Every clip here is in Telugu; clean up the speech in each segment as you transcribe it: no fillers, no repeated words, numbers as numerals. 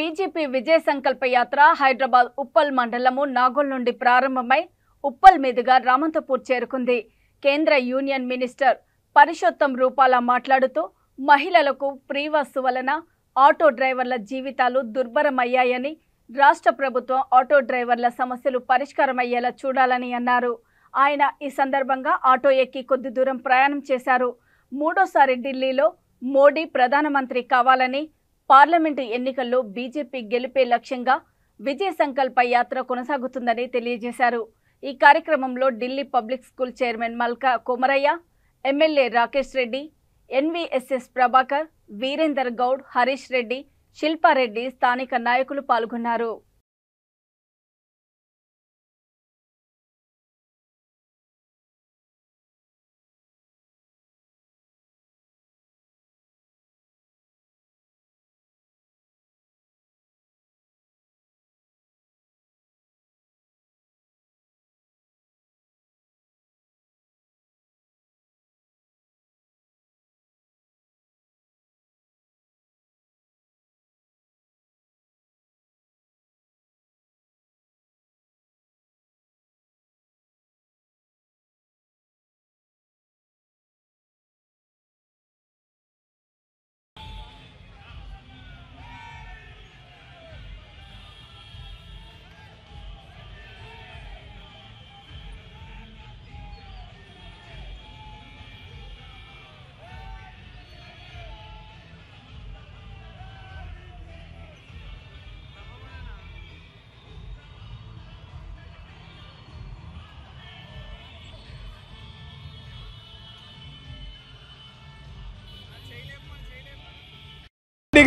బీజేపీ విజయ సంకల్ప యాత్ర హైదరాబాద్ ఉప్పల్ మండలము నాగోల్ నుండి ప్రారంభమై ఉప్పల్ మీదుగా రామంతపూర్ చేరుకుంది. కేంద్ర యూనియన్ మినిస్టర్ పరిషోత్తం రూపాల మాట్లాడుతూ మహిళలకు ఫ్రీ బస్సు వలన ఆటో డ్రైవర్ల జీవితాలు దుర్భరమయ్యాయని, రాష్ట్ర ప్రభుత్వం ఆటో డ్రైవర్ల సమస్యలు పరిష్కారమయ్యేలా చూడాలని అన్నారు. ఆయన ఈ సందర్భంగా ఆటో ఎక్కి కొద్ది దూరం ప్రయాణం చేశారు. మూడోసారి ఢిల్లీలో మోడీ ప్రధానమంత్రి కావాలని, పార్లమెంటు ఎన్నికల్లో బీజేపీ గెలిపే లక్ష్యంగా విజయ సంకల్ప యాత్ర కొనసాగుతుందని తెలియజేశారు. ఈ కార్యక్రమంలో ఢిల్లీ పబ్లిక్ స్కూల్ చైర్మన్ మల్కా కొమరయ్య, ఎమ్మెల్యే రాకేష్ రెడ్డి, ఎన్వీఎస్ఎస్ ప్రభాకర్, వీరేందర్ గౌడ్, హరీష్ రెడ్డి, శిల్పారెడ్డి, స్థానిక నాయకులు పాల్గొన్నారు.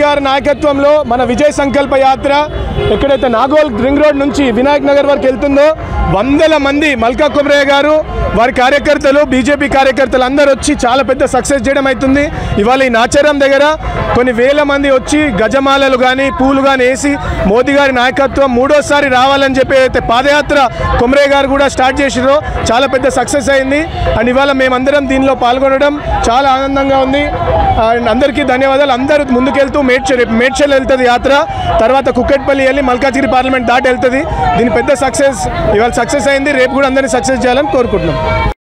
గారి నాయకత్వంలో మన విజయ సంకల్ప యాత్ర ఎక్కడైతే నాగోల్ రింగ్ రోడ్ నుంచి వినాయక్ నగర్ వరకు వెళ్తుందో వందల మంది మల్కా కొమరయ్య గారు వారి కార్యకర్తలు బీజేపీ కార్యకర్తలు అందరూ వచ్చి చాలా పెద్ద సక్సెస్ చేయడం అవుతుంది. ఇవాళ ఈ నాచారం దగ్గర కొన్ని వేల మంది వచ్చి గజమాలలు కానీ పూలు కానీ వేసి మోదీ గారి నాయకత్వం మూడోసారి రావాలని చెప్పి అయితే పాదయాత్ర కొమరయ్య గారు కూడా స్టార్ట్ చేసిరో చాలా పెద్ద సక్సెస్ అయింది. అండ్ ఇవాళ మేమందరం దీనిలో పాల్గొనడం చాలా ఆనందంగా ఉంది. అండ్ అందరికీ ధన్యవాదాలు. అందరూ ముందుకెళ్తూ మేడ్చల్ వెళ్తుంది యాత్ర, తర్వాత కుక్కట్పల్లి వెళ్ళి మల్కాజ్గిరి పార్లమెంట్ దాటి వెళ్తుంది. దీని పెద్ద సక్సెస్ ఇవాళ సక్సెస్ అయింది. రేపు కూడా అందరినీ సక్సెస్ చేయాలని కోరుకుంటున్నాం.